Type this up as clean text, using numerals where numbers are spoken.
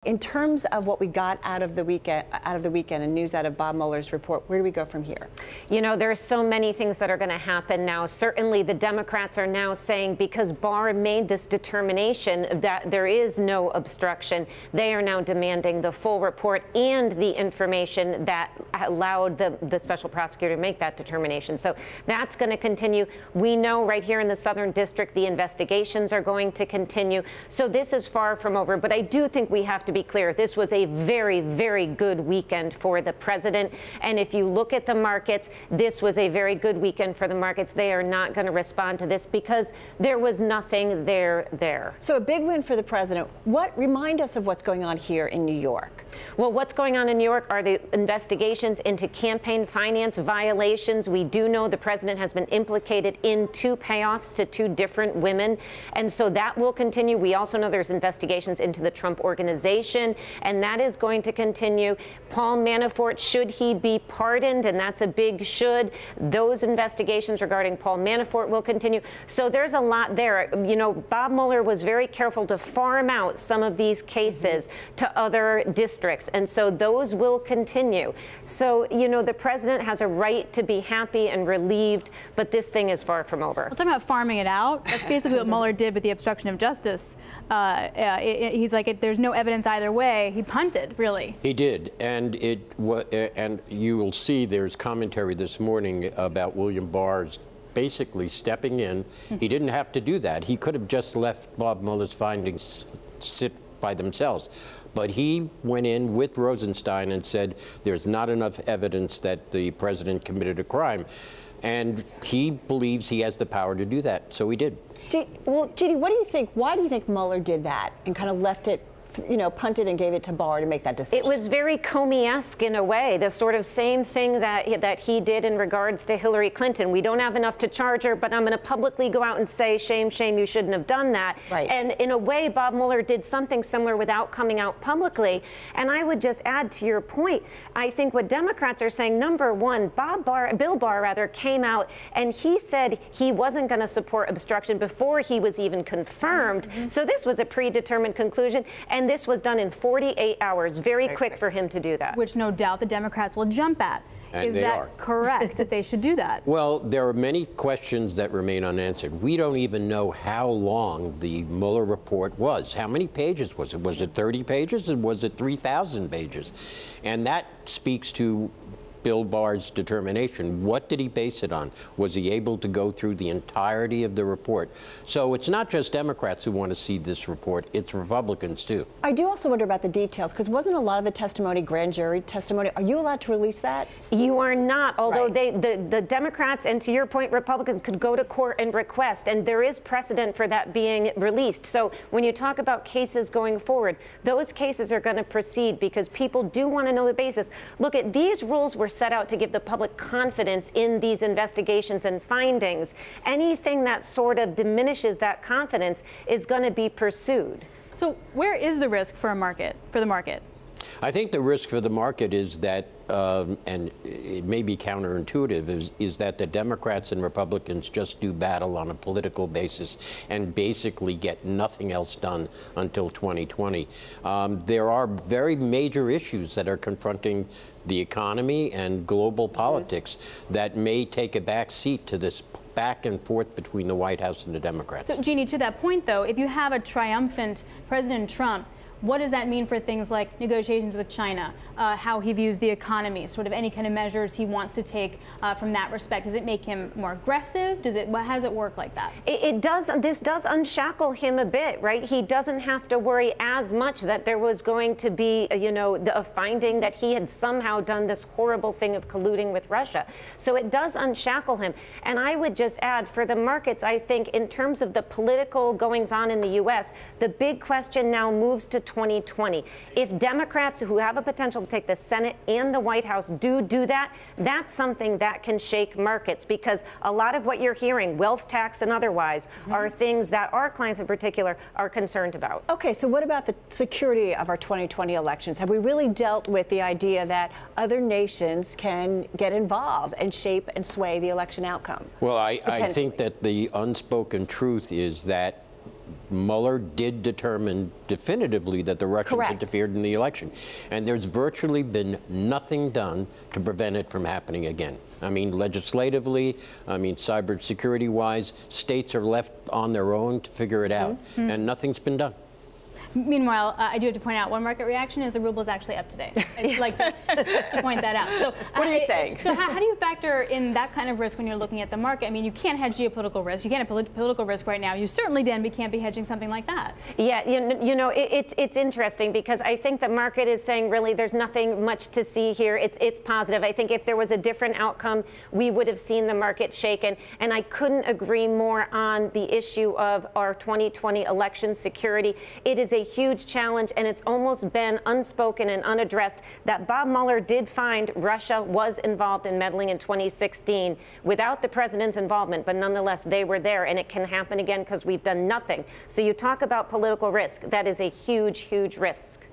In terms of what we got out of the weekend and news out of Bob Mueller's report, where do we go from here? You know, there are so many things that are going to happen now. Certainly the Democrats are now saying because Barr made this determination that there is no obstruction, they are now demanding the full report and the information that allowed the special prosecutor to make that determination. So that's going to continue. We know right here in the Southern District the investigations are going to continue. So this is far from over. But I do think we have to be clear, this was a very, very good weekend for the president. And if you look at the markets, this was a very good weekend for the markets. They are not going to respond to this because there was nothing there. So a big win for the president. Remind us of what's going on here in New York. Well, what's going on in New York are the investigations into campaign finance violations. We do know the president has been implicated in 2 payoffs to 2 different women. And so that will continue. We also know there's investigations into the Trump Organization, and that is going to continue. Paul Manafort, should he be pardoned, and that's a big should, those investigations regarding Paul Manafort will continue. So there's a lot there. You know, Bob Mueller was very careful to farm out some of these cases to other districts, and so those will continue. So, you know, the president has a right to be happy and relieved, but this thing is far from over. We're talking about farming it out. That's basically what Mueller did with the obstruction of justice. He's like, if there's no evidence either way, he punted, really. He did, and you will see there's commentary this morning about William Barr's basically stepping in. He didn't have to do that. He could have just left Bob Mueller's findings sit by themselves. But he went in with Rosenstein and said there's not enough evidence that the president committed a crime. And he believes he has the power to do that, so he did. Well, Jeanne, what do you think? Why do you think Mueller did that and kind of left it, you know, punted and gave it to Barr to make that decision? It was very Comey-esque in a way, the sort of same thing that he did in regards to Hillary Clinton. We don't have enough to charge her, but I'm going to publicly go out and say, shame, shame, you shouldn't have done that. Right. And in a way, Bob Mueller did something similar without coming out publicly. And I would just add to your point, I think what Democrats are saying, number one, Bill Barr came out and he said he wasn't going to support obstruction before he was even confirmed. So this was a predetermined conclusion. And this was done in 48 hours, very quick for him to do that. Which no doubt the Democrats will jump at. And is that correct that they should do that? Well, there are many questions that remain unanswered. We don't even know how long the Mueller report was. How many pages was it? Was it 30 pages or was it 3,000 pages? And that speaks to Bill Barr's determination. What did he base it on? Was he able to go through the entirety of the report? So it's not just Democrats who want to see this report, it's Republicans too. I do also wonder about the details, because wasn't a lot of the testimony grand jury testimony? Are you allowed to release that? You are not, although right. the Democrats, and to your point, Republicans could go to court and request, and there is precedent for that being released. So when you talk about cases going forward, those cases are going to proceed because people do want to know the basis. Look, at these rules were set out to give the public confidence in these investigations and findings. Anything that sort of diminishes that confidence is going to be pursued. So where is the risk for the market? I think the risk for the market is that, and it may be counterintuitive, is that the Democrats and Republicans just do battle on a political basis and basically get nothing else done until 2020. There are very major issues that are confronting the economy and global politics that may take a back seat to this back and forth between the White House and the Democrats. So, Jeanne, to that point, though, if you have a triumphant President Trump, what does that mean for things like negotiations with China, how he views the economy, sort of any kind of measures he wants to take from that respect? Does it make him more aggressive? How does it work like that? It does. This does unshackle him a bit, right? He doesn't have to worry as much that there was going to be, you know, a finding that he had somehow done this horrible thing of colluding with Russia. So it does unshackle him. And I would just add, for the markets, I think in terms of the political goings-on in the U.S., the big question now moves to 2020. If Democrats who have a potential to take the Senate and the White House do that, that's something that can shake markets, because a lot of what you're hearing, wealth tax and otherwise, are things that our clients in particular are concerned about. Okay, so what about the security of our 2020 elections? Have we really dealt with the idea that other nations can get involved and shape and sway the election outcome? Well, I think that the unspoken truth is that Mueller did determine definitively that the Russians Correct. interfered in the election. And there's virtually been nothing done to prevent it from happening again. I mean, legislatively, I mean, cybersecurity-wise, states are left on their own to figure it out, and nothing's been done. Meanwhile, I do have to point out one market reaction is the ruble is actually up today. I'd just like to point that out. So, what are you saying? So how do you factor in that kind of risk when you're looking at the market? I mean, you can't hedge geopolitical risk. You can't have political risk right now. You certainly, Danby, can't be hedging something like that. Yeah, you know, it's interesting because I think the market is saying really there's nothing much to see here. It's positive. I think if there was a different outcome, we would have seen the market shaken. And I couldn't agree more on the issue of our 2020 election security. It is a huge challenge, and it's almost been unspoken and unaddressed that Bob Mueller did find Russia was involved in meddling in 2016 without the president's involvement, but nonetheless they were there, and it can happen again because we've done nothing. So you talk about political risk. That is a huge, huge risk.